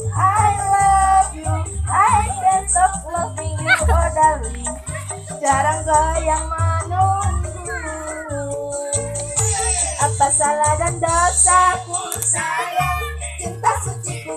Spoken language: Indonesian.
I love you, I can't stop loving you, oh darling. Jarang goyang menunggu. Apa salah dan dosaku sayang, cinta suciku